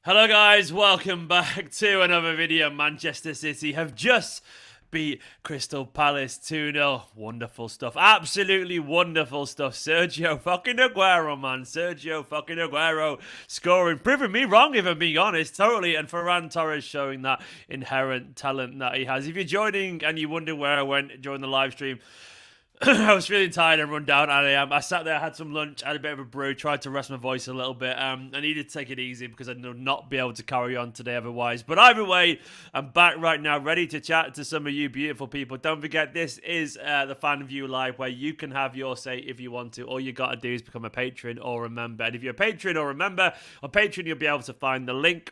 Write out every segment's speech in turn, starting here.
Hello guys, welcome back to another video. Manchester City have just beat Crystal Palace 2-0. Wonderful stuff. Absolutely wonderful stuff. Sergio fucking Aguero, man. Sergio fucking Aguero scoring. Proving me wrong, if I'm being honest. Totally. And Ferran Torres showing that inherent talent that he has. If you're joining and you wonder where I went during the live stream, I was feeling tired and run down, and I sat there, had some lunch, had a bit of a brew, tried to rest my voice a little bit. I needed to take it easy because I'd not be able to carry on today otherwise. But either way, I'm back right now, ready to chat to some of you beautiful people. Don't forget, this is the Fan View Live, where you can have your say if you want to. All you got to do is become a patron or a member. And if you're a patron or a member, on Patreon, you'll be able to find the link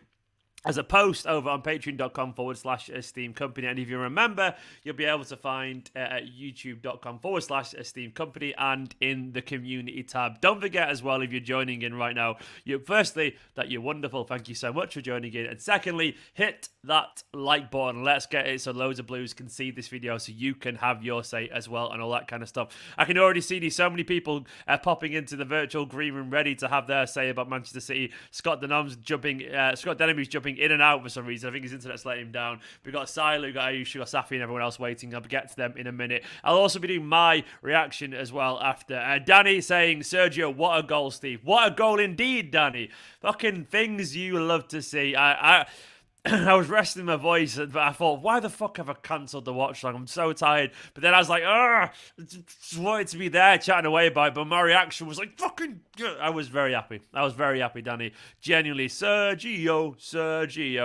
as a post over on patreon.com/esteemed company. And if you remember, you'll be able to find at youtube.com/esteemed company and in the community tab. Don't forget as well, if you're joining in right now, firstly, that you're wonderful. Thank you so much for joining in. And secondly, hit that like button. Let's get it so loads of blues can see this video so you can have your say as well and all that kind of stuff. I can already see so many people popping into the virtual green room ready to have their say about Manchester City. Scott Denham's jumping in and out for some reason. I think his internet's letting him down. We've got Silu, we've got Ayush, we've got Safi and everyone else waiting. I'll get to them in a minute. I'll also be doing my reaction as well after. Danny saying, Sergio, what a goal, Steve. What a goal indeed, Danny. Fucking things you love to see. I was resting my voice, but I thought, why the fuck have I cancelled the watch long? I'm so tired. But then I was like, just wanted to be there chatting away about it. But my reaction was like, fucking, I was very happy. I was very happy, Danny. Genuinely, Sergio,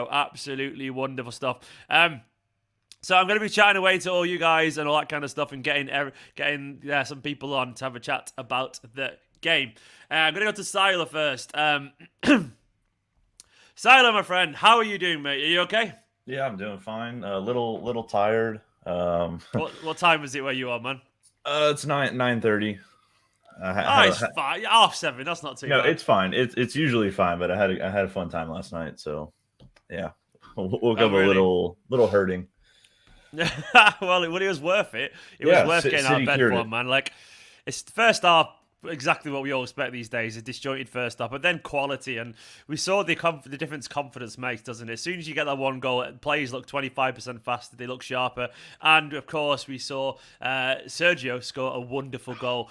absolutely wonderful stuff. So I'm going to be chatting away to all you guys and all that kind of stuff and getting some people on to have a chat about the game. I'm going to go to Siler first. Silo, my friend, how are you doing, mate? Are you okay? Yeah, I'm doing fine. A little tired. What time is it where you are, man? It's 9:30. It's fine. 7:30. That's not too bad. No, it's fine. It's usually fine, but I had a fun time last night, so yeah, woke up really? a little hurting. Well, it was worth it. It was worth getting out of bed for, man. Like, it's the first half. Exactly what we all expect these days, a disjointed first half, but then quality, and we saw the difference confidence makes, doesn't it? As soon as you get that one goal, players look 25% faster, they look sharper, and of course we saw Sergio score a wonderful goal.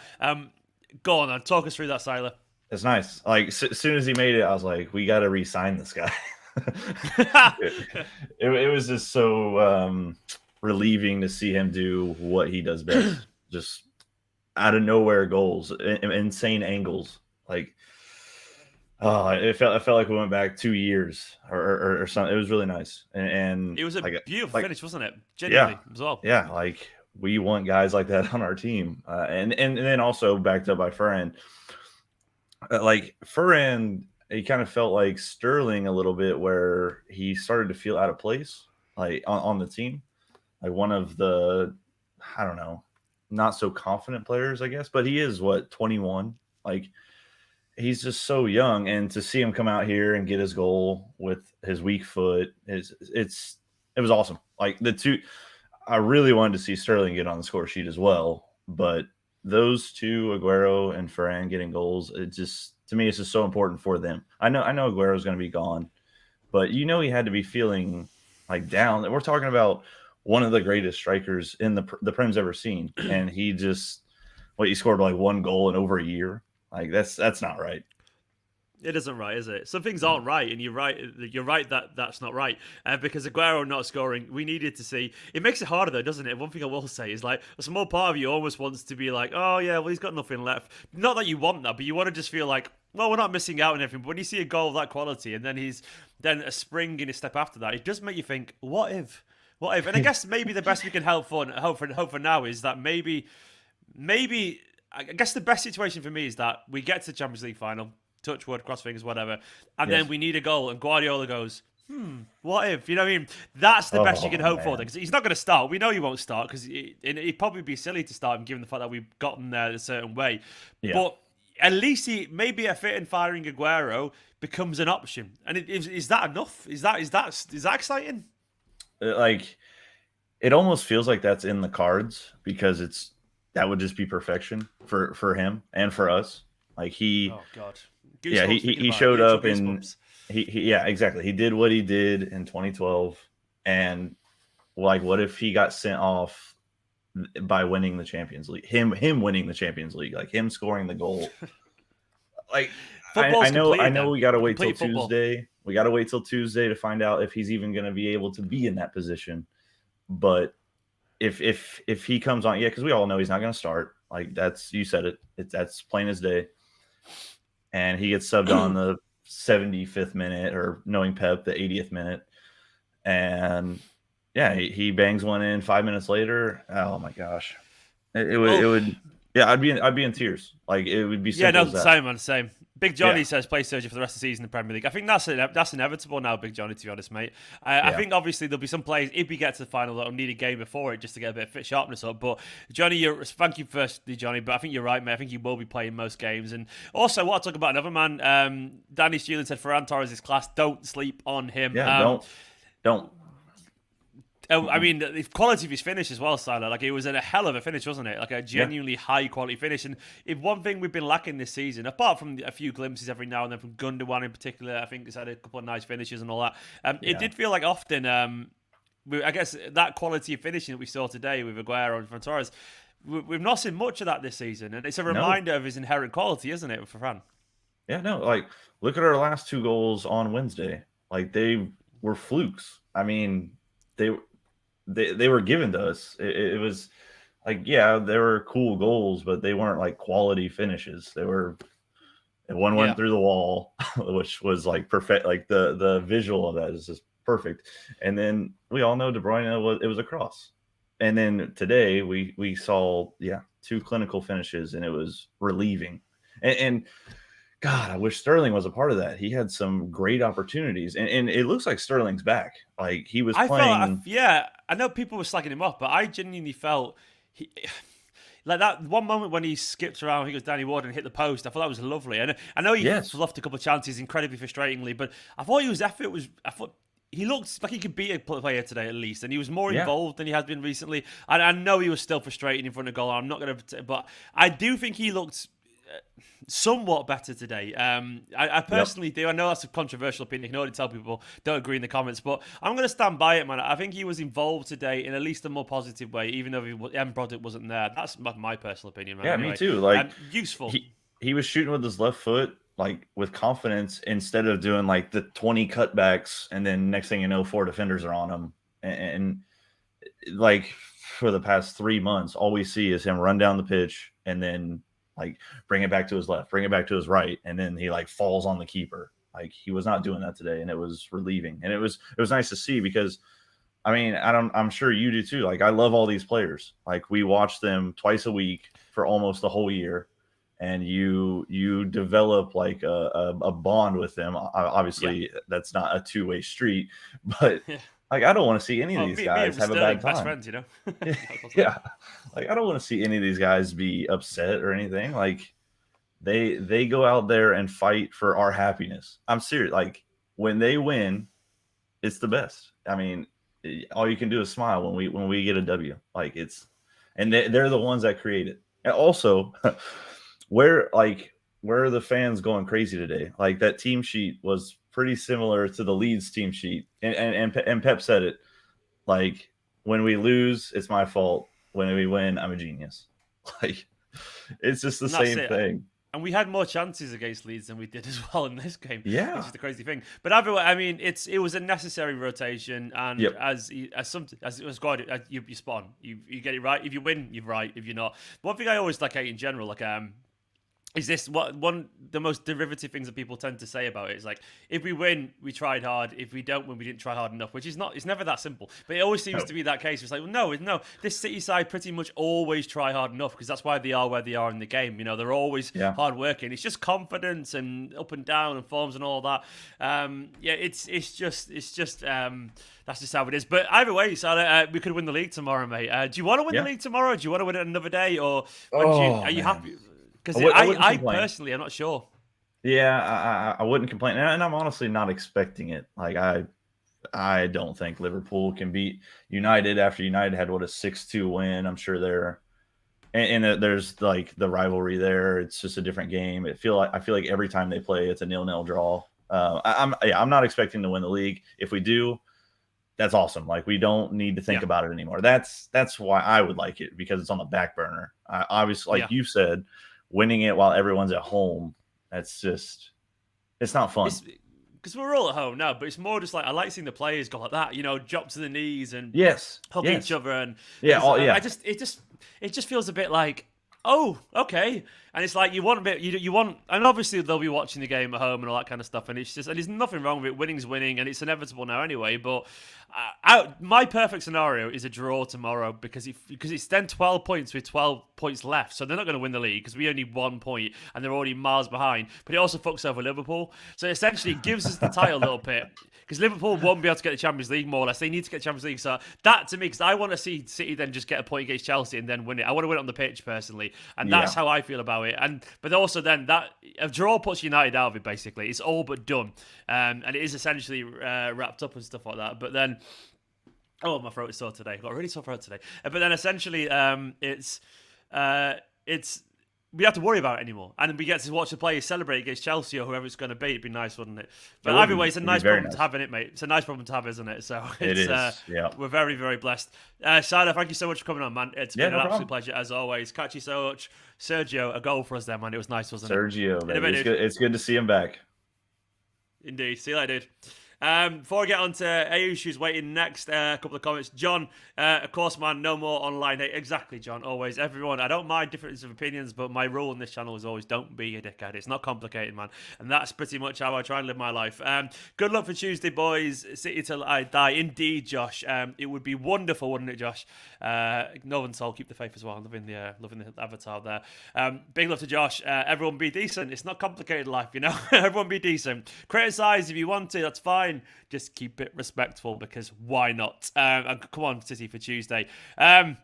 Go on, talk us through that, Siler. It's nice. Like as soon as he made it, I was like, we got to re-sign this guy. it was just so relieving to see him do what he does best. Just out of nowhere goals, insane angles. Like, it felt like we went back 2 years or something. It was really nice, and it was a like, beautiful finish, wasn't it? Genuinely, as well. Yeah, like we want guys like that on our team, and then also backed up by Ferran. Like Ferran, he kind of felt like Sterling a little bit, where he started to feel out of place, like on the team, like one of the, I don't know, not so confident players, I guess, but he is 21. Like he's just so young, and to see him come out here and get his goal with his weak foot it was awesome. Like I really wanted to see Sterling get on the score sheet as well, but those two, Aguero and Ferran, getting goals, it just, to me, it's just so important for them. I know Aguero's going to be gone, but he had to be feeling like down. We're talking about one of the greatest strikers in the Prem's ever seen, and he scored like one goal in over a year. Like that's not right. It isn't right, is it? Some things aren't right, and you're right. You're right that that's not right. Because Aguero not scoring, we needed to see. It makes it harder, though, doesn't it? One thing I will say is, like, a small part of you almost wants to be like, oh yeah, well, he's got nothing left. Not that you want that, but you want to just feel like, well, we're not missing out on everything. But when you see a goal of that quality, and then a spring in his step after that, it does make you think, what if? What if? And I guess maybe the best we can hope for now is that maybe I guess the best situation for me is that we get to the Champions League final, touch wood, cross fingers, whatever, and then we need a goal, and Guardiola goes, what if? You know what I mean? That's the best you can hope for, because he's not going to start. We know he won't start, because it'd probably be silly to start him, given the fact that we've gotten there a certain way. Yeah. But at least maybe a fit and firing Aguero becomes an option. And is that enough? Is that exciting? Like, it almost feels like that's in the cards, because that would just be perfection for him and for us. Like oh god, he showed up in Yeah, exactly. He did what he did in 2012, and like, what if he got sent off by winning the Champions League? Him winning the Champions League, like him scoring the goal. Like, I Football's know, completed we got to then. wait till Complete football. Tuesday. We got to wait till Tuesday to find out if he's even going to be able to be in that position. But if he comes on, yeah, because we all know he's not going to start. Like, that's, you said it. That's plain as day. And he gets subbed on the 75th minute, or knowing Pep, the 80th minute. And yeah, he bangs one in 5 minutes later. Oh my gosh. It would, yeah, I'd be in tears. Like, it would be Yeah, simple no, as that. same, man, same. Big Johnny Yeah. says play Sergio for the rest of the season in the Premier League. I think that's inevitable now, Big Johnny, to be honest, mate. I Yeah. think obviously there'll be some players, if we get to the final, that'll need a game before it just to get a bit of fit sharpness up. But Johnny, thank you firstly, Johnny, but I think you're right, mate. I think he will be playing most games. And also, what I talk about another man, Danny Stewart said Ferran Torres is class. Don't sleep on him. Yeah. Don't. I mean, the quality of his finish as well, Siler. Like, it was a hell of a finish, wasn't it? Like, a genuinely high quality finish. And if one thing we've been lacking this season, apart from a few glimpses every now and then from Gundogan in particular, I think he's had a couple of nice finishes and all that. It did feel like often, I guess that quality of finishing that we saw today with Aguero and Ferran Torres, we've not seen much of that this season. And it's a reminder of his inherent quality, isn't it, for Ferran? Yeah, no, like, look at our last two goals on Wednesday. Like, they were flukes. I mean, they were given to us. It was like, yeah, they were cool goals, but they weren't like quality finishes. They were, one went through the wall, which was like perfect. Like, the visual of that is just perfect. And then we all know De Bruyne was a cross. And then today we saw, two clinical finishes, and it was relieving. And God, I wish Sterling was a part of that. He had some great opportunities, and it looks like Sterling's back. Like, he was playing. I know people were slagging him off, but I genuinely felt like that one moment when he skipped around, he goes Danny Ward and hit the post. I thought that was lovely, and I know he fluffed a couple of chances incredibly frustratingly, but I thought I thought he looked like he could beat a player today at least, and he was more involved than he has been recently. And I know he was still frustrated in front of goal. I'm not going to, but I do think he looked somewhat better today. I personally do. I know that's a controversial opinion. I can already tell people don't agree in the comments, but I'm going to stand by it, man. I think he was involved today in at least a more positive way, even though the end product wasn't there. That's my personal opinion, man. Yeah, anyway. me too. Like, useful. He was shooting with his left foot, like, with confidence, instead of doing like the 20 cutbacks, and then next thing you know, 4 defenders are on him. And like, for the past 3 months, all we see is him run down the pitch and then like bring it back to his left, bring it back to his right, and then he like falls on the keeper. Like, he was not doing that today, and it was relieving. And it was nice to see, because I mean, I'm sure you do too. Like, I love all these players. Like, we watch them twice a week for almost the whole year, and you develop like a bond with them. Obviously, that's not a two-way street, but like, I don't want to see any of these guys have a bad time. Best friends, you know. Yeah, like, I don't want to see any of these guys be upset or anything. Like, they go out there and fight for our happiness. I'm serious. Like, when they win, it's the best. I mean, all you can do is smile when we get a W. Like, and they're the ones that create it. And also, where are the fans going crazy today? Like, that team sheet was pretty similar to the Leeds team sheet, and Pep said it. Like, when we lose, it's my fault. When we win, I'm a genius. Like, it's just the same thing. And we had more chances against Leeds than we did as well in this game. Yeah, which is the crazy thing. But either way, I mean, it was a necessary rotation, and as it was good, you spot on. You get it right. If you win, you're right. If you're not, one thing I always like in general, like is this the most derivative things that people tend to say about it is like, if we win, we tried hard. If we don't win, we didn't try hard enough, which is not, it's never that simple. But it always seems to be that case. It's like, well, no, this City side pretty much always try hard enough, because that's why they are where they are in the game. You know, they're always hard working. It's just confidence and up and down and forms and all that. It's just that's just how it is. But either way, Salah, we could win the league tomorrow, mate. Do you want to win the league tomorrow? Do you want to win it another day, or are you happy? Because I personally, I'm not sure. Yeah, I wouldn't complain, and I'm honestly not expecting it. Like, I don't think Liverpool can beat United after United had a 6-2 win. I'm sure there's like the rivalry there. It's just a different game. I feel like every time they play, it's a 0-0 draw. I'm not expecting to win the league. If we do, that's awesome. Like, we don't need to think about it anymore. That's why I would like it, because it's on the back burner. Obviously, like you said, winning it while everyone's at home, it's not fun. Because we're all at home now, but it's more just like, I like seeing the players go like that, drop to the knees and hug each other, and it just feels a bit like, oh, okay. And it's like, you want a bit, you want, and obviously they'll be watching the game at home and all that kind of stuff, and there's nothing wrong with it. Winning's winning, and it's inevitable now anyway. But my perfect scenario is a draw tomorrow, because it's then 12 points with 12 points left, so they're not going to win the league because we only 1 point and they're already miles behind. But it also fucks over Liverpool, so essentially it gives us the title a little bit. Because Liverpool won't be able to get the Champions League, more or less. They need to get the Champions League. So that, to me, because I want to see City then just get a point against Chelsea and then win it. I want to win it on the pitch, personally. And that's how I feel about it. But also then, that a draw puts United out of it, basically. It's all but done. And it is essentially wrapped up and stuff like that. But then... Oh, my throat is sore today. I've got a really sore throat today. But then essentially, it's... We have to worry about it anymore, and we get to watch the players celebrate against Chelsea or whoever it's going to be. It'd be nice, wouldn't it? But either way, it's a nice problem to have, in it, mate. It's a nice problem to have, isn't it? So it is. We're very, very blessed. Sada, thank you so much for coming on, man. It's been an absolute pleasure as always. Catch you so much, Sergio. A goal for us there, man. It was nice, wasn't it? Sergio, man. It's good to see him back. Indeed. See you later, dude. Before I get on to Ayush, who's waiting next, a couple of comments. John, of course, man, no more online hate. Exactly, John, always. Everyone, I don't mind differences of opinions, but my rule on this channel is always don't be a dickhead. It's not complicated, man. And that's pretty much how I try and live my life. Good luck for Tuesday, boys. City till I die. Indeed, Josh. It would be wonderful, wouldn't it, Josh? Northern Soul, keep the faith as well. Loving the avatar there. Big love to Josh. Everyone be decent. It's not complicated life, Everyone be decent. Criticize if you want to, that's fine. Just keep it respectful, because why not? Come on, City for Tuesday. Right,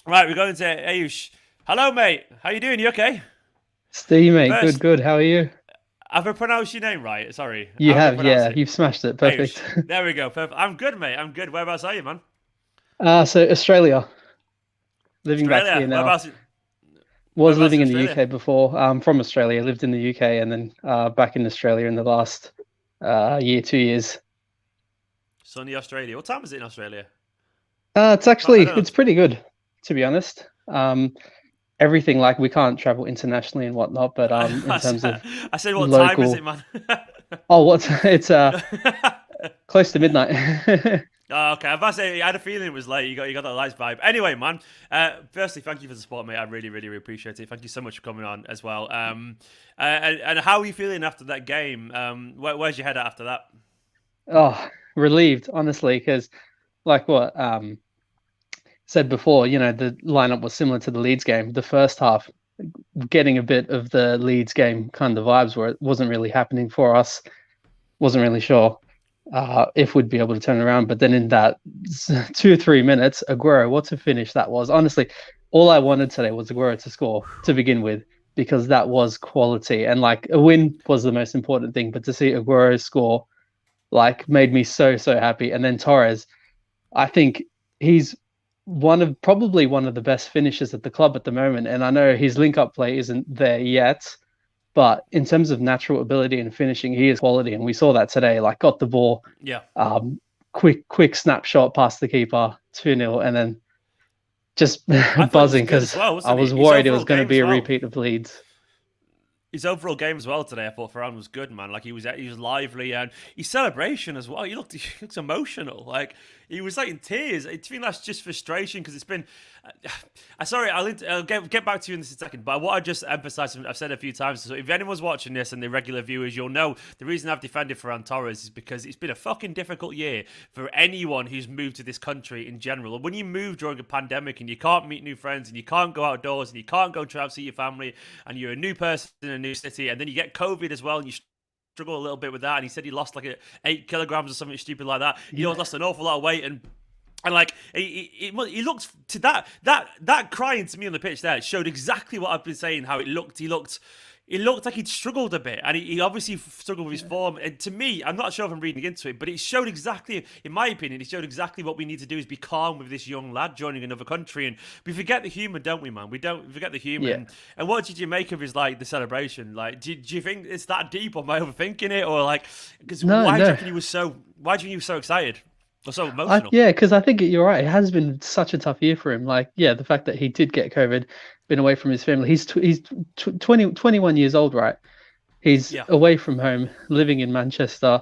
we're going to Ayush. Hello, mate. How you doing? You okay? Steve, mate. Good. How are you? Have I pronounced your name right? Sorry. You have, yeah. You've smashed it. Perfect. Ayush. There we go. Perfect. I'm good, mate. I'm good. Whereabouts are you, man? So Australia. Living back here now. Was living in the UK before. I'm from Australia. Lived in the UK and then back in Australia in the last 2 years. Sunny Australia. What time is it in Australia? It's pretty good, to be honest. Everything, like, we can't travel internationally and whatnot, but in terms of I said, what local... time is it, man? It's close to midnight. Oh, okay. I was about to say, I had a feeling it was late. You got that nice vibe. Anyway, man. Firstly, thank you for the support, mate. I really, really appreciate it. Thank you so much for coming on as well. And how are you feeling after that game? Where's your head at after that? Oh, relieved, honestly, because like what said before, the lineup was similar to the Leeds game. The first half, getting a bit of the Leeds game kind of vibes where it wasn't really happening for us. Wasn't really sure if we'd be able to turn around. But then in that 2 or 3 minutes, Aguero, what a finish that was. Honestly, all I wanted today was Aguero to score to begin with, because that was quality. And like, a win was the most important thing, but to see Aguero score, like, made me so happy. And then Torres, I think he's probably one of the best finishers at the club at the moment. And I know his link-up play isn't there yet, but in terms of natural ability and finishing, he is quality. And we saw that today, like, got the ball. Yeah. Quick snapshot past the keeper, 2-0, and then just buzzing, because I was worried it was going to be a repeat of Leeds. His overall game as well today, I thought Ferran was good, man. Like, he was lively, and his celebration as well. He looks emotional. Like, he was like in tears. I think that's just frustration, because it's been. Sorry, I'll get back to you in this a second. But what I just emphasised, I've said a few times. So if anyone's watching this and the regular viewers, you'll know the reason I've defended Ferran Torres is because it's been a fucking difficult year for anyone who's moved to this country in general. When you move during a pandemic and you can't meet new friends and you can't go outdoors and you can't go travel see your family and you're a new person in a new city, and then you get COVID as well and you struggle a little bit with that. And he said he lost like 8 kilograms or something stupid like that. He lost an awful lot of weight, and like he looked to that crying to me on the pitch there. It showed exactly what I've been saying. How it looked. He looked he looked like he'd struggled a bit, and he obviously struggled with his form. And to me, I'm not sure if I'm reading into it, but it showed exactly, in my opinion, it showed exactly what we need to do is be calm with this young lad joining another country. And we forget the humour, don't we, man? We forget the humour. Yeah. And what did you make of his the celebration? Like, do you think it's that deep? Or am I overthinking it, or like, because why do you reckon he was so? Why do you think he was so excited? Or so emotional? Yeah, because I think you're right. It has been such a tough year for him. Like, yeah, the fact that he did get COVID, been away from his family. He's 21 years old, right? He's away from home, living in Manchester,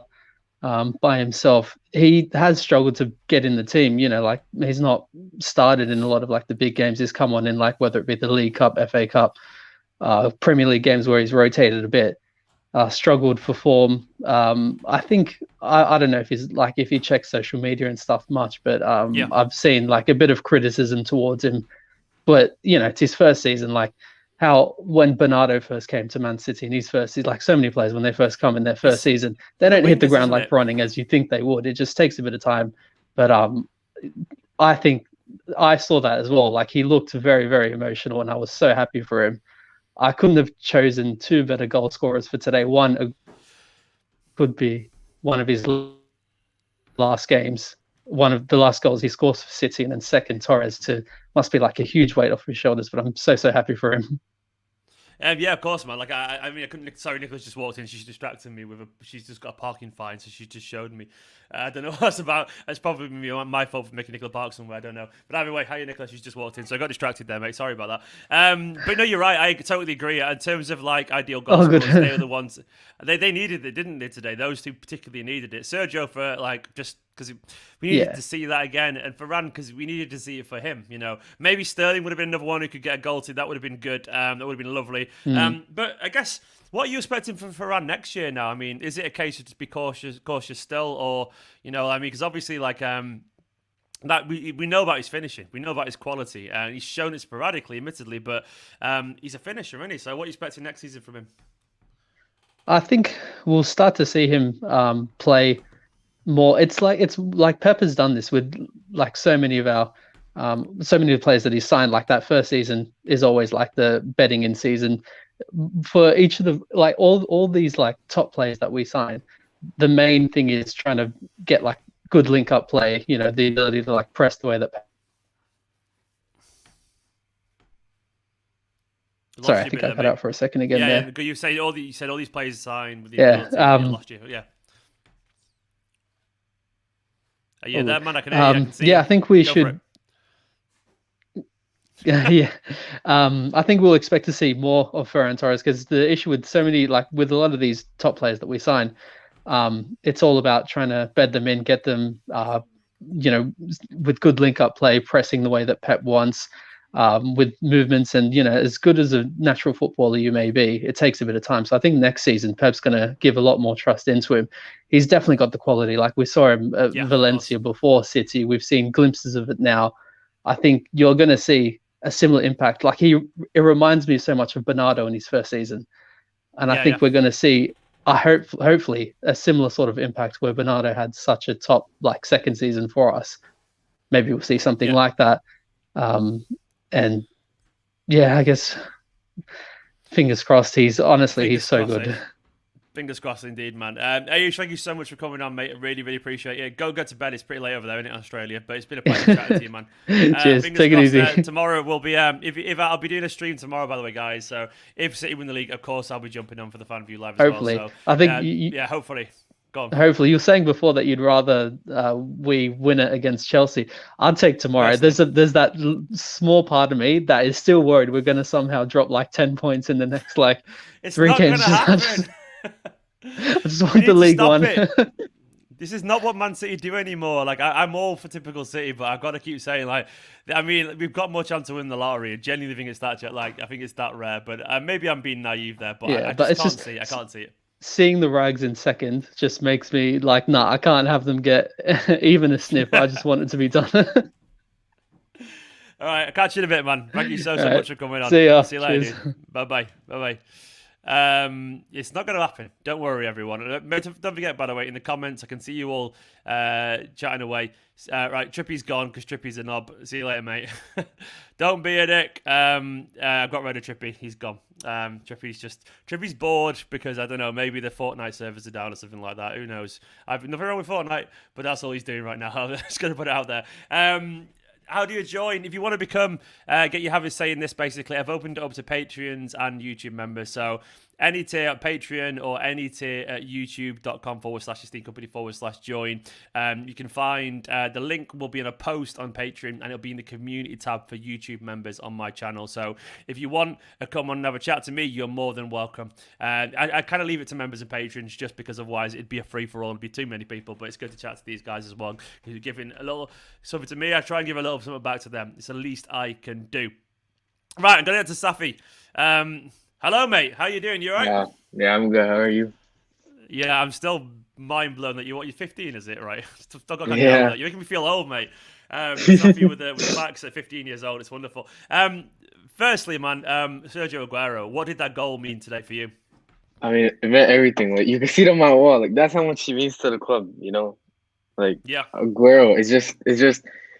by himself. He has struggled to get in the team. You know, like he's not started in a lot of like the big games. He's come on in like whether it be the League Cup, FA Cup, Premier League games where he's rotated a bit. Struggled for form. I think I don't know if he's like if he checks social media and stuff much, but I've seen like a bit of criticism towards him. But you know, it's his first season. Like how when Bernardo first came to Man City in his first season, like so many players when they first come in their first season, they don't hit the ground like running as you think they would. It just takes a bit of time. But I think I saw that as well. Like he looked very, very emotional, and I was so happy for him. I couldn't have chosen two better goal scorers for today. One could be one of his last games, one of the last goals he scores for City, and then second Torres must be like a huge weight off his shoulders. But I'm so happy for him. Yeah, of course, man. Like I mean, I couldn't. Sorry, Nicholas just walked in. She's distracting me with she's just got a parking fine, so she just showed me. I don't know what that's about. It's probably my fault for making Nicola park somewhere. I don't know. But anyway, hiya, Nicholas. She's just walked in, so I got distracted there, mate. Sorry about that. But no, you're right. I totally agree. In terms of like ideal goal scorers, they were the ones. They needed it, didn't they? Today, those two particularly needed it. Sergio for like just. Because we needed to see that again, and Ferran because we needed to see it for him. You know, maybe Sterling would have been another one who could get a goal to. That would have been good. That would have been lovely. But I guess what are you expecting from Ferran next year? Now, I mean, is it a case of just be cautious still, or you know, I mean, because obviously, like that we know about his finishing, we know about his quality, and he's shown it sporadically, admittedly, but he's a finisher, isn't he? So, what are you expecting next season from him? I think we'll start to see him play more. It's like Pep has done this with like so many of the players that he's signed. Like that first season is always like the betting in season for each of the like all these like top players that we sign. The main thing is trying to get like good link up play. You know, the ability to like press the way that. Sorry, I think I cut out for a second again. Yeah, you said all these players signed with the last year. Yeah. Yeah, that man, I can see. Yeah, I think we should. Yeah. I think we'll expect to see more of Ferran Torres because the issue with so many, like with a lot of these top players that we sign, it's all about trying to bed them in, get them, you know, with good link-up play, pressing the way that Pep wants, with movements, and you know, as good as a natural footballer you may be, it takes a bit of time. So I think next season Pep's going to give a lot more trust into him. He's definitely got the quality. Like we saw him at Valencia before City. We've seen glimpses of it now. I think you're going to see a similar impact. Like it reminds me so much of Bernardo in his first season, and I think we're going to see. I hopefully a similar sort of impact where Bernardo had such a top like second season for us. Maybe we'll see something like that. And yeah, I guess fingers crossed. He's so good. Fingers crossed indeed, man. Ayush, thank you so much for coming on, mate. I really, really appreciate it. Go to bed. It's pretty late over there, isn't it, Australia? But it's been a pleasure chatting to you, man. Cheers. Take it easy. Tomorrow will be if I'll be doing a stream tomorrow, by the way, guys. So if City win the league, of course, I'll be jumping on for the fan view live as hopefully. well. So, I think hopefully. Go on. Hopefully, you were saying before that you'd rather we win it against Chelsea. I'd take tomorrow. There's that small part of me that is still worried we're going to somehow drop like 10 points in the next like it's 3 games. I just want the League One. This is not what Man City do anymore. Like I'm all for typical City, but I've got to keep saying, like, I mean, we've got more chance to win the lottery. I genuinely think it's that. Like, I think it's that rare. But maybe I'm being naive there. But I can't see it. I can't see it. Seeing the Rags in second just makes me like, nah, I can't have them get even a sniff. I just want it to be done. All right, I'll catch you in a bit, man. Thank you so much for coming on. See ya. See you later, dude. Bye bye. It's not going to happen. Don't worry, everyone. Don't forget, by the way, in the comments, I can see you all chatting away. Right, Trippy's gone because Trippy's a knob. See you later, mate. Don't be a dick. I've got rid of Trippy. He's gone. Trippy's bored because, I don't know, maybe the Fortnite servers are down or something like that. Who knows? I've nothing wrong with Fortnite, but that's all he's doing right now. I'm just going to put it out there. How do you join? If you want to become, get your have a say in this, basically, I've opened it up to Patreons and YouTube members. So any tier at Patreon or any tier at youtube.com/Esteemed Kompany/join. You can find the link will be in a post on Patreon, and it'll be in the community tab for YouTube members on my channel. So if you want to come on and have a chat to me, you're more than welcome. I kind of leave it to members and patrons just because otherwise it'd be a free-for-all. It'd be too many people, but it's good to chat to these guys as well. You're giving a little something to me. I try and give a little something back to them. It's the least I can do. Right, I'm going to get to Safi. Hello, mate. How you doing? You all right? Yeah, I'm good. How are you? Yeah, I'm still mind blown that you're 15, is it, right? Still got Yeah. You're making me feel old, mate. Safi with the facts at 15 years old. It's wonderful. Firstly, man, Sergio Aguero, what did that goal mean today for you? I mean, it meant everything. Like, you can see it on my wall. Like, that's how much he means to the club, you know? Like, Yeah. Aguero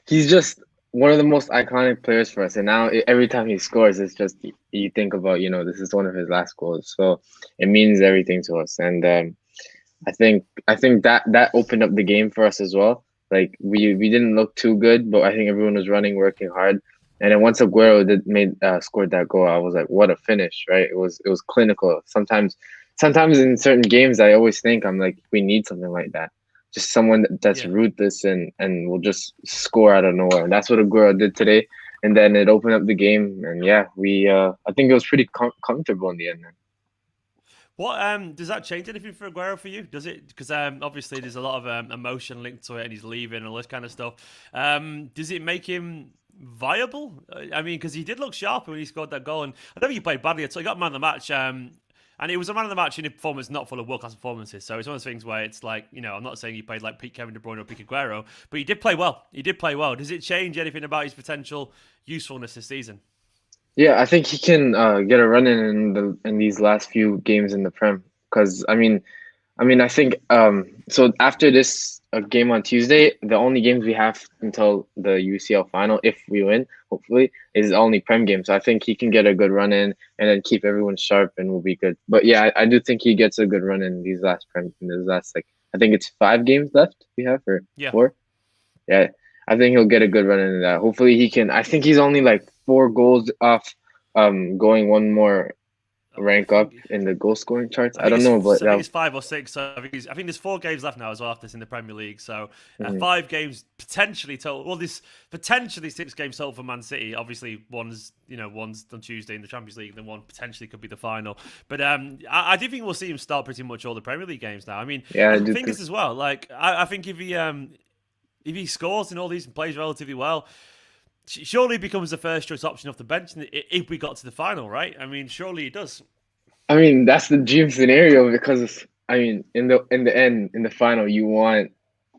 he's just one of the most iconic players for us. And now every time he scores, it's just, you think about, you know, this is one of his last goals. So it means everything to us. And I think that opened up the game for us as well. Like, we didn't look too good, but I think everyone was running, working hard. And then once Aguero scored that goal, I was like, what a finish, right? It was clinical. Sometimes in certain games, I always think, I'm like, we need something like that. Just someone that's ruthless and will just score out of nowhere. And that's what Aguero did today. And then it opened up the game. And yeah, I think it was pretty comfortable in the end. What does that change anything for Aguero for you? Does it? Because obviously there's a lot of emotion linked to it, and he's leaving and all this kind of stuff. Does it make him viable? I mean, because he did look sharp when he scored that goal, and I don't think he played badly at all. He got man of the match. And it was a man of the match in a performance not full of world-class performances. So it's one of those things where it's like, you know, I'm not saying he played like peak Kevin De Bruyne or peak Aguero, but he did play well. Does it change anything about his potential usefulness this season? Yeah, I think he can get a run in these last few games in the Prem. Because I think so after this game on Tuesday, the only games we have until the UCL final, if we win, hopefully, is only Prem games. So I think he can get a good run in and then keep everyone sharp and we'll be good. But yeah, I do think he gets a good run in these last Prem. I think it's 5 games left we have, or 4. Yeah, I think he'll get a good run into that. Hopefully he can. I think he's only like 4 goals off going one more rank up in the goal scoring charts. I don't know, but I think it's 5 or 6. So I think there's 4 games left now as well after this in the Premier League. So 5 games potentially total. Well, there's potentially 6 games total for Man City. Obviously, one's on Tuesday in the Champions League, then one potentially could be the final. But I do think we'll see him start pretty much all the Premier League games now. I mean, I think this as well. Like I think if he scores in all these and plays relatively well, surely he becomes the first choice option off the bench if we got to the final, right? I mean, surely he does. I mean, that's the dream scenario because in the final, you want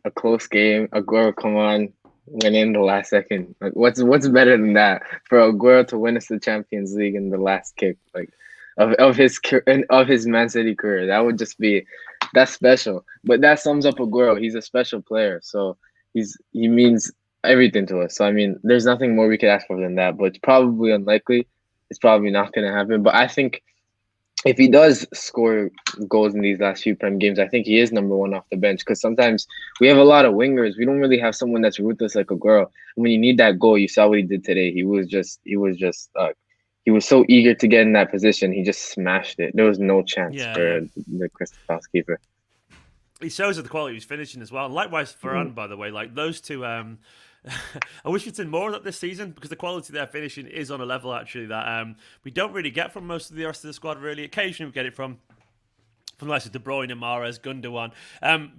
a close game. Aguero come on, win in the last second. Like, what's better than that for Aguero to win us the Champions League in the last kick, like of his Man City career? That would just be that's special. But that sums up Aguero. He's a special player, so he means everything to us. So I mean, there's nothing more we could ask for than that. But it's probably unlikely. It's probably not going to happen. But I think if he does score goals in these last few Prem games, I think he is number 1 off the bench. Because sometimes we have a lot of wingers. We don't really have someone that's ruthless like Aguero. When you need that goal, you saw what he did today. He was so eager to get in that position. He just smashed it. There was no chance for the Crystal Palace keeper. He shows the quality of his finishing as well. And likewise, Ferran, by the way, like those two. I wish we'd seen more of that this season because the quality of their finishing is on a level actually that we don't really get from most of the rest of the squad. Really, occasionally we get it from the likes of De Bruyne, Mahrez, Gundogan.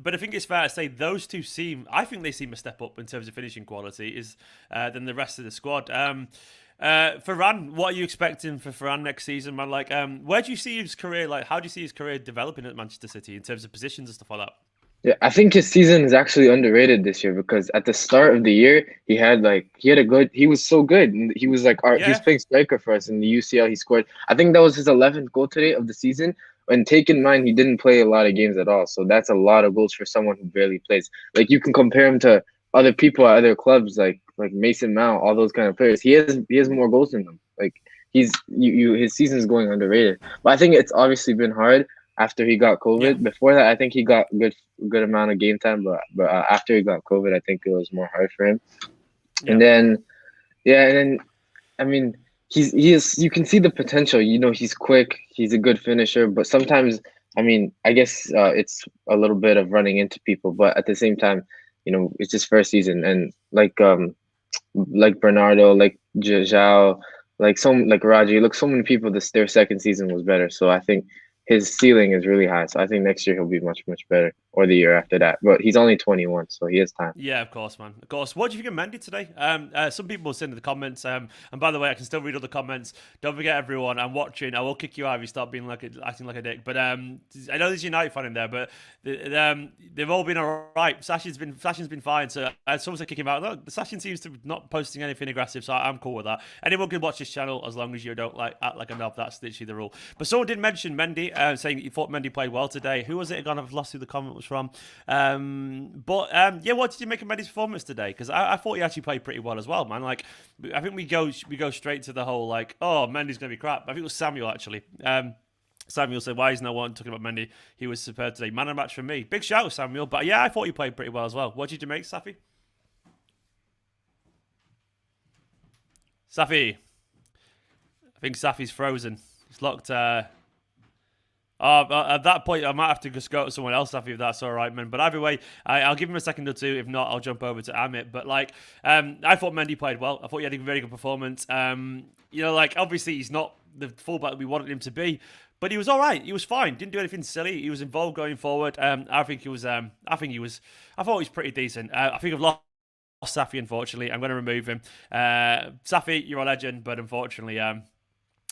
But I think it's fair to say those two I think they seem a step up in terms of finishing quality than the rest of the squad. Ferran, what are you expecting for Ferran next season, man? Like, where do you see his career? Like, how do you see his career developing at Manchester City in terms of positions and stuff like that? Yeah, I think his season is actually underrated this year because at the start of the year he was so good. And he was like he was Yeah, playing striker for us in the UCL. He scored. I think that was his 11th goal today of the season. And take in mind he didn't play a lot of games at all, so that's a lot of goals for someone who barely plays. Like you can compare him to other people at other clubs, like Mason Mount, all those kind of players. He has more goals than them. Like his season is going underrated. But I think it's obviously been hard after he got yeah, COVID. Before that, I think he got good amount of game time, but after he got COVID, I think it was more hard for him. yeah. And then yeah, and then I mean he is you can see the potential. You know, he's quick, he's a good finisher, but sometimes I mean I guess it's a little bit of running into people, but at the same time, you know, it's his first season, and like Bernardo, like Zhao, like Raji, look, so many people their second season was better. So I think his ceiling is really high. So I think next year he'll be much, much better. Or the year after that. But he's only 21, so he has time. Yeah, of course, man. Of course. What do you think of Mendy today? Some people send in the comments. And by the way, I can still read all the comments. Don't forget, everyone. I'm watching. I will kick you out if you start being acting like a dick. But I know there's a United fan in there, but they've all been all right. Sashin's been fine. So someone said kick him out. Look, Sashin seems to be not posting anything aggressive, so I'm cool with that. Anyone can watch this channel as long as you don't act like a knob. That's literally the rule. But someone did mention Mendy, saying he thought Mendy played well today. Who was it again? I've lost who the comment was from. Yeah, what did you make of Mendy's performance today? Because I thought he actually played pretty well as well, man. Like, I think we go straight to the whole like, oh, Mendy's gonna be crap. I think it was Samuel actually. Samuel said, "Why is no one talking about Mendy? He was superb today. Man of the match for me." Big shout, Samuel. But yeah, I thought he played pretty well as well. What did you make, Safi? Safi, I think Safi's frozen. He's locked. At that point, I might have to just go to someone else, Safi, if that's all right, man. But either way, I'll give him a second or two. If not, I'll jump over to Amit. But I thought Mendy played well. I thought he had a very good performance. Obviously he's not the fullback we wanted him to be, but he was all right. He was fine. Didn't do anything silly. He was involved going forward. I thought he was pretty decent. I think I've lost Safi, unfortunately. I'm going to remove him. Safi, you're a legend, but unfortunately,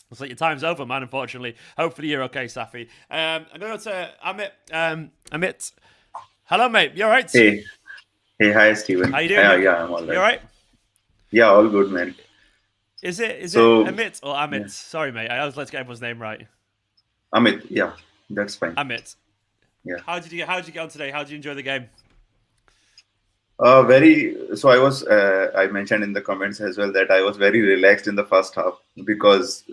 looks like your time's over, man, unfortunately. Hopefully you're okay, Safi. I'm going to go to Amit. Amit. Hello, mate. You all right? Hey, hi, Steven. How you doing? Yeah, I'm all right. You all right? Yeah, all good, man. Is it So, Amit or Amit? yeah. Sorry, mate. I always like to get everyone's name right. Amit, yeah, that's fine. Amit. Yeah. How did you get on today? How did you enjoy the game? So I mentioned in the comments as well that I was very relaxed in the first half because,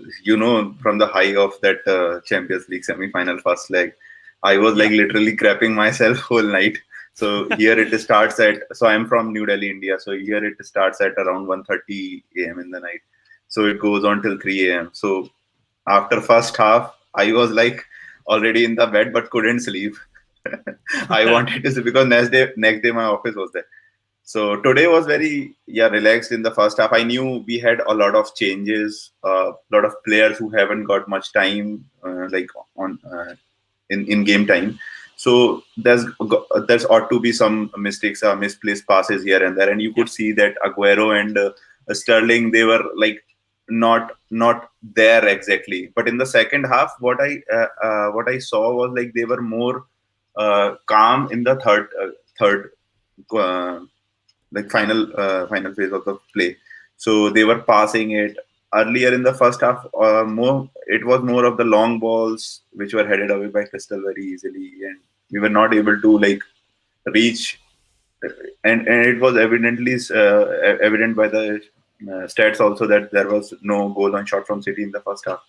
from the high of that Champions League semi-final first leg, I was like literally crapping myself whole night. So here it starts so I'm from New Delhi, India. So here it starts at around 1:30 a.m. in the night. So it goes on till 3 a.m. So after first half, I was like already in the bed but couldn't sleep. I wanted to sleep because next day my office was there. So today was very relaxed in the first half. I knew we had a lot of changes, a lot of players who haven't got much time, in game time. So there's ought to be some mistakes, misplaced passes here and there, and you could see that Aguero and Sterling, they were like not there exactly. But in the second half, what I saw was like they were more calm in the third final phase of the play. So they were passing it earlier in the first half. It was more of the long balls which were headed away by Crystal very easily, and we were not able to like reach. And it was evidently evident by the stats also that there was no goal on shot from City in the first half.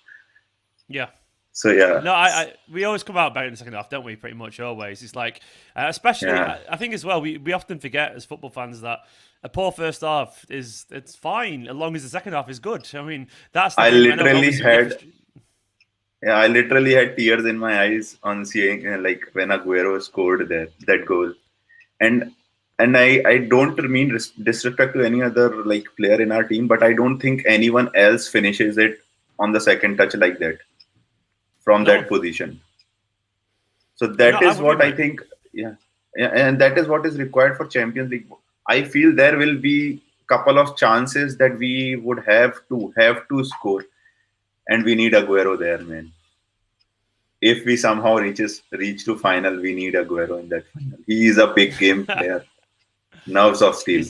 Yeah. So yeah. No, we always come out better in the second half, don't we? Pretty much always. It's like, especially, I think as well, we often forget as football fans that a poor first half it's fine as long as the second half is good. I mean, that's. I literally had tears in my eyes on seeing like when Aguero scored that goal, and I don't mean disrespect to any other like player in our team, but I don't think anyone else finishes it on the second touch like that. From that position. So that is what I think, and that is what is required for Champions League. I feel there will be a couple of chances that we would have to score, and we need Aguero there, man. if we somehow reach to final, we need Aguero in that final. He is a big game player. Nerves of steel.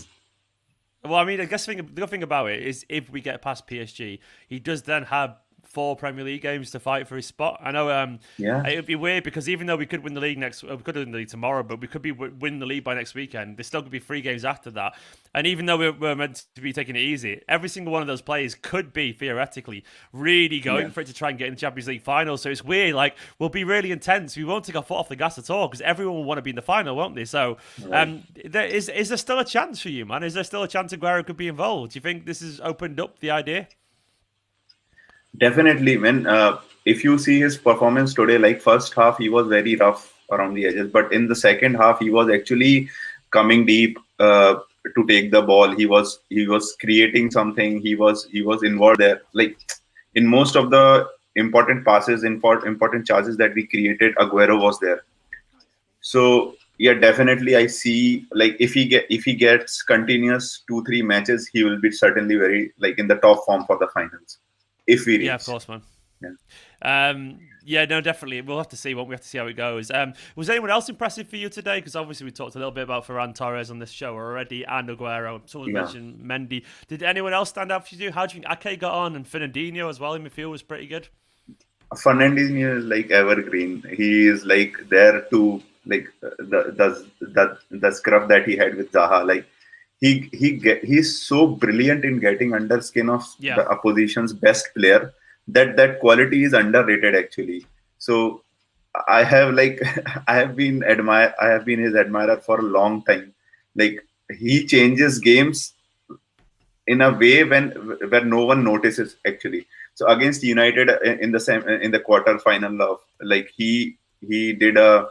Well, I mean, I guess the good thing about it is if we get past PSG, he does then have 4 Premier League games to fight for his spot. I know it would be weird because even though we could win the league we could win the league tomorrow, but we could win the league by next weekend. There's still going to be 3 games after that. And even though we're meant to be taking it easy, every single one of those players could be theoretically really going for it to try and get in the Champions League final. So it's weird. Like, we'll be really intense. We won't take our foot off the gas at all because everyone will want to be in the final, won't they? So is there still a chance for you, man? Is there still a chance Aguero could be involved? Do you think this has opened up the idea? Definitely, man. If you see his performance today, like first half, he was very rough around the edges, but in the second half, he was actually coming deep to take the ball. He was creating something. He was involved there. Like in most of the important passes, important charges that we created, Aguero was there. So yeah, definitely, I see. Like if he gets continuous 2-3 matches, he will be certainly very like in the top form for the finals. If we reach. Yeah, of course, man. Yeah. No, definitely. We'll have to see. We have to see how it goes. Was anyone else impressive for you today? Because obviously we talked a little bit about Ferran Torres on this show already, and Aguero. Someone mentioned Mendy. Did anyone else stand out for you? How do you think Ake got on? And Fernandinho as well in midfield was pretty good. Fernandinho is like evergreen. He is like there to like the scruff that he had with Zaha. Like he's so brilliant in getting under skin of the opposition's best player that quality is underrated actually. So I have been his admirer for a long time. Like he changes games in a way where no one notices actually. So against United in the quarter final of like he did a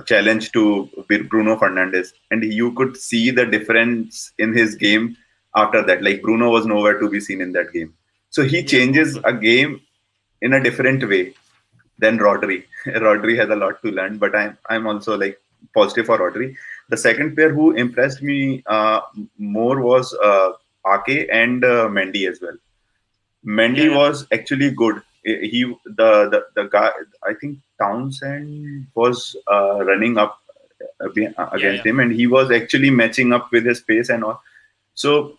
challenge to Bruno Fernandes, and you could see the difference in his game after that. Like Bruno was nowhere to be seen in that game. So he changes a game in a different way than Rodri. Rodri has a lot to learn, but I'm also like positive for Rodri. The second player who impressed me more was Ake and Mendy as well. Mendy was actually good. The guy, I think Townsend was running up against him, and he was actually matching up with his pace and all. So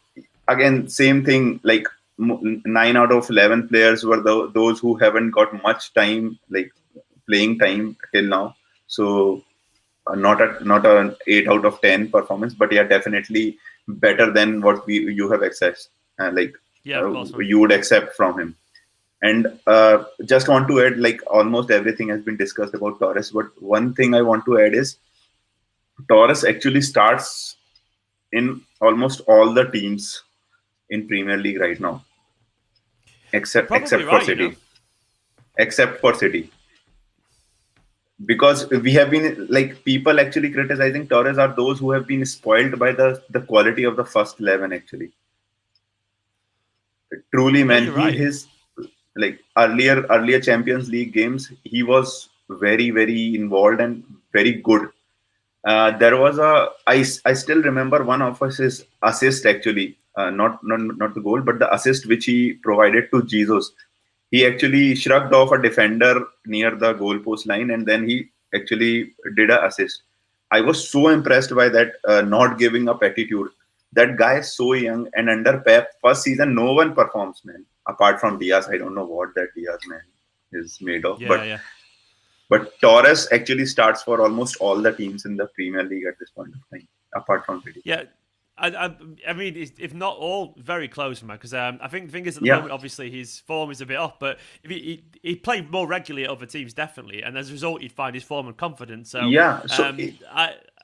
again, same thing. Like 9 out of 11 players were those who haven't got much time, like playing time till now. So not an 8 out of 10 performance, but yeah, definitely better than what you have accessed. You would accept from him. And just want to add, like almost everything has been discussed about Torres, but one thing I want to add is Torres actually starts in almost all the teams in Premier League right now, except for City. You know? Except for City. Because we have been like people actually criticizing Torres are those who have been spoiled by the quality of the first 11 actually. Truly, man, his like earlier Champions League games, he was very, very involved and very good. There was I still remember one of his assist actually, not the goal, but the assist which he provided to Jesus. He actually shrugged off a defender near the goalpost line, and then he actually did an assist. I was so impressed by that not giving up attitude. That guy is so young, and under Pep, first season, no one performs, man. Apart from Diaz, I don't know what that Diaz man is made of. But Torres actually starts for almost all the teams in the Premier League at this point of time, apart from City. Yeah. I mean, if not all, very close, man. Because I think the thing is, at the moment, obviously, his form is a bit off. But if he played more regularly at other teams, definitely. And as a result, he'd find his form and confidence. So,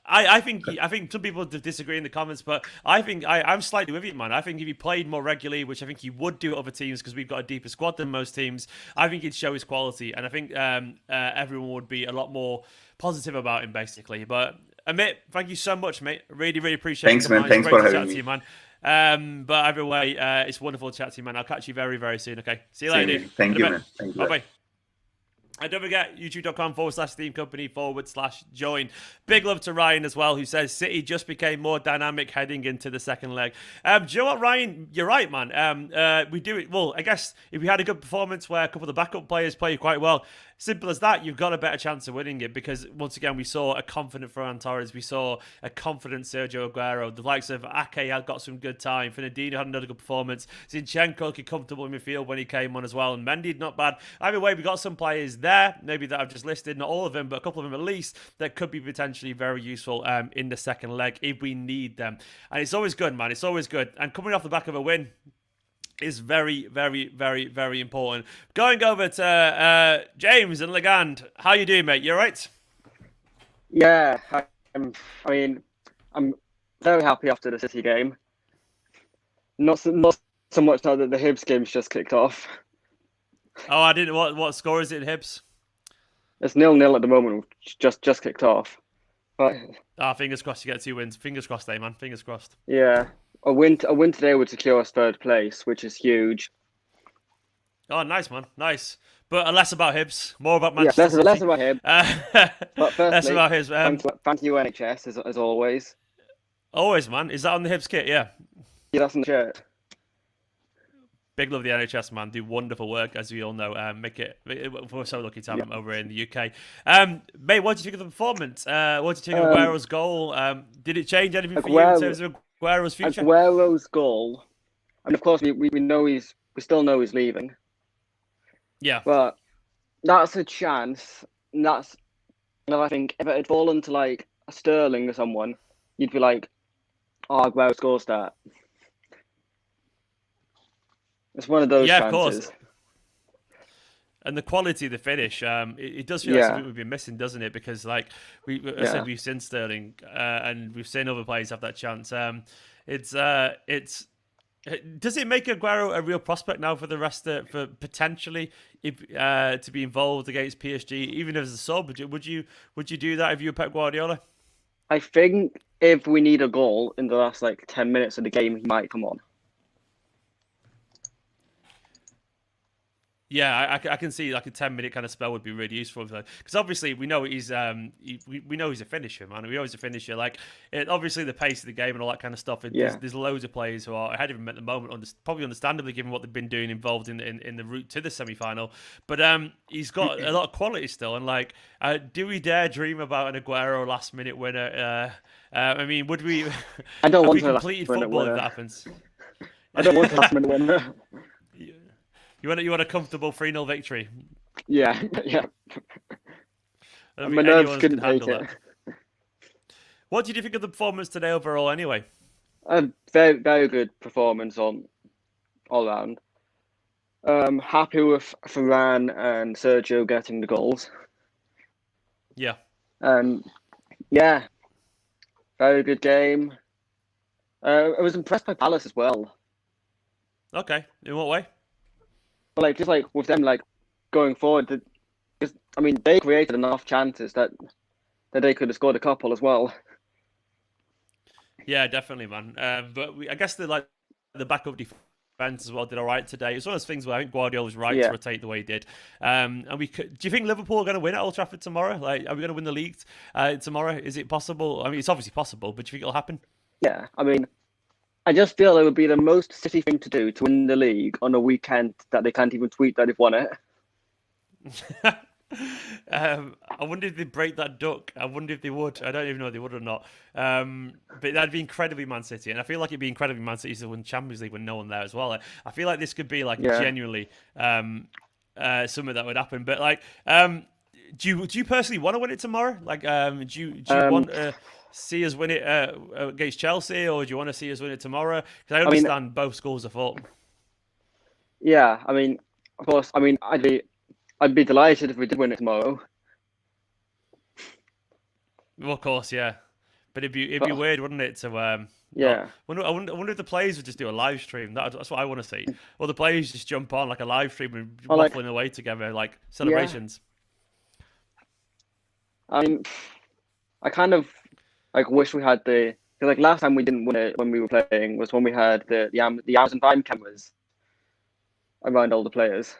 I think some people disagree in the comments, but I think I'm slightly with you, man. I think if he played more regularly, which I think he would do at other teams because we've got a deeper squad than most teams, I think he'd show his quality. And I think everyone would be a lot more positive about him, basically. But Amit, thank you so much, mate. Really, really appreciate it. Thanks, man. Thanks for having me. You, man. But either way, it's wonderful to chat to you, man. I'll catch you very, very soon, okay? See you later, dude. Thank you, man. Thank you. Bye-bye. And don't forget, youtube.com/Esteemed Kompany/join. Big love to Ryan as well, who says City just became more dynamic heading into the second leg. Do you know what, Ryan? You're right, man. We do it. Well, I guess if we had a good performance where a couple of the backup players play quite well, simple as that, you've got a better chance of winning it because, once again, we saw a confident Ferran Torres. We saw a confident Sergio Aguero. The likes of Ake had got some good time. Fernandinho had another good performance. Zinchenko looked comfortable in midfield when he came on as well. And Mendy, not bad. Either way, we got some players there, maybe that I've just listed, not all of them, but a couple of them at least, that could be potentially very useful in the second leg if we need them. And it's always good, man. It's always good. And coming off the back of a win is very, very, very, very important. Going over to James and Legand. How you doing, mate? You all right? Yeah, I'm very happy after the City game. Not so much now that the Hibs game's just kicked off. Oh, I didn't. What score is it in Hibs? It's 0-0 at the moment. Just kicked off. But Fingers crossed you get 2 wins. Fingers crossed, man. Fingers crossed. yeah, a win today would secure us third place, which is huge. Oh, nice, man. Nice. But less about Hibs, more about Manchester Yeah, City. less about Hibs. Less But firstly, about Hibs. thank you NHS as always. Always, man. Is that on the Hibs kit? Yeah. Yeah, that's on the shirt. Big love the NHS, man. Do wonderful work, as we all know. We're so lucky to have them over in the UK. Mate, what did you think of the performance? What did you think of Aguero's goal? Did it change anything for you in terms of Aguero's future? Aguero's goal, and of course we still know he's leaving. Yeah. But that's a chance. And I think if it had fallen to like a Sterling or someone, you'd be like, "Oh, Aguero scores that." It's one of those chances. Of course. And the quality of the finish, it does feel like something we've been missing, doesn't it? Because like I said, we've seen Sterling and we've seen other players have that chance. Does it make Aguero a real prospect now for the rest for potentially to be involved against PSG, even as a sub? Would you do that if you were Pep Guardiola? I think if we need a goal in the last 10 minutes of the game, he might come on. Yeah, I can see like a 10-minute kind of spell would be really useful because obviously we know he's we know he's a finisher, man. We know he's a finisher. Obviously the pace of the game and all that kind of stuff. There's loads of players who are ahead of him at the moment, probably understandably given what they've been doing involved in the route to the semi-final. But he's got a lot of quality still. And do we dare dream about an Aguero last-minute winner? I mean, would we? I don't want to completed football if that happens. I don't want a last-minute winner. You want a comfortable 3-0 victory? Yeah. My nerves couldn't take it. What did you think of the performance today overall, anyway? A very, very good performance all round. Happy with Ferran and Sergio getting the goals. Yeah. Very good game. I was impressed by Palace as well. Okay, in what way? But just with them going forward, because they created enough chances that they could have scored a couple as well. Yeah, definitely, man. But I guess the backup defense as well did all right today. It's one of those things where I think Guardiola was right to rotate the way he did. And do you think Liverpool are going to win at Old Trafford tomorrow? Are we going to win the league tomorrow? Is it possible? I mean, it's obviously possible, but do you think it'll happen? Yeah, I just feel it would be the most City thing to do to win the league on a weekend that they can't even tweet that they've won it. I wonder if they'd break that duck. I wonder if they would. I don't even know if they would or not. But that'd be incredibly Man City. And I feel like it'd be incredibly Man City to win Champions League with no one there as well. I feel like this could be genuinely something that would happen. But do you personally want to win it tomorrow? Do you want see us win it against Chelsea, or do you want to see us win it tomorrow? Because I understand both schools of thought. Yeah, of course. I'd be delighted if we did win it tomorrow. Well, of course, yeah. But it'd be weird, wouldn't it? To yeah. I wonder if the players would just do a live stream. That's what I want to see. Or the players just jump on a live stream and waffling away together, celebrations. Yeah. I kind of wish we had because last time we didn't win it when we were playing was when we had the Amazon Prime cameras around all the players.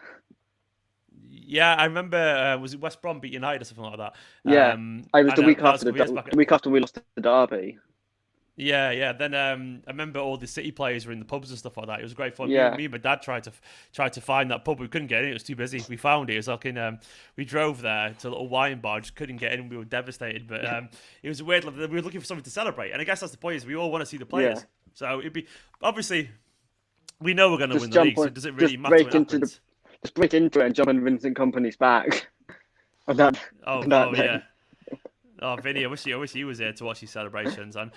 Yeah, I remember. Was it West Brom beat United or something like that? Yeah, I was and, the week that was after a couple of years back. the week after we lost to the Derby. Yeah. Then I remember all the City players were in the pubs and stuff like that. It was great fun. Yeah. Me and my dad tried to find that pub. We couldn't get in. It was too busy. We found it. It was like in we drove there to a little wine bar. Just couldn't get in. We were devastated. But it was weird. We were looking for something to celebrate. And I guess that's the point. Is we all want to see the players. Yeah. So it'd be obviously we know we're going to Just win the jump league. So on- it doesn't really just matter break what into happens. Just break into it and jump on Vincent Kompany's back. And that, Oh, and that oh day. yeah. Oh, Vinny, I wish he was here to watch these celebrations. And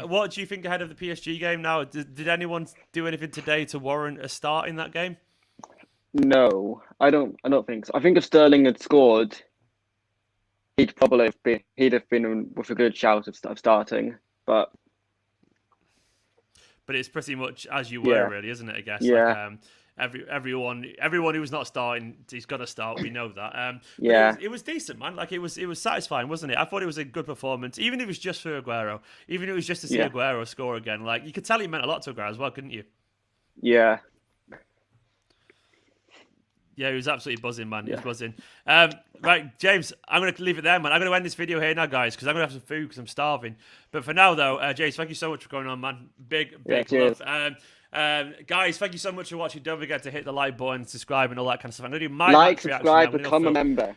what do you think ahead of the PSG game now? Did anyone do anything today to warrant a start in that game? No, I don't think so. I think if Sterling had scored, he'd have been with a good shout of starting. But It's pretty much as you were, Yeah. really, isn't it? I guess. Yeah. Like, everyone who's not starting, he's got to start. We know that. But Yeah. it was decent, man. Like it was satisfying, wasn't it? I thought it was a good performance, even if it was just for Aguero, even if it was just to see Yeah. Aguero score again. Like you could tell he meant a lot to Aguero as well, couldn't you? yeah, Yeah, he was absolutely buzzing, man. He was Yeah. buzzing. Right, James, I'm going to leave it there, man. I'm going to end this video here now, guys, because I'm going to have some food because I'm starving. But for now, though, James, thank you so much for going on, man. Big cheers. love. Guys, thank you so much for watching. Don't forget to hit the like button, subscribe, and all that kind of stuff. I'm going to do my like, match reaction subscribe, now. become a member.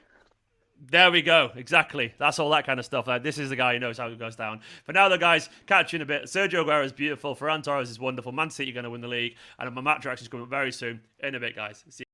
There we go. Exactly. That's all that kind of stuff. This is the guy who knows how it goes down. For now, though, guys, catch you in a bit. Sergio Aguero is beautiful. Ferran Torres is wonderful. Man City are going to win the league. And my match reaction is coming up very soon. In a bit, guys. See you.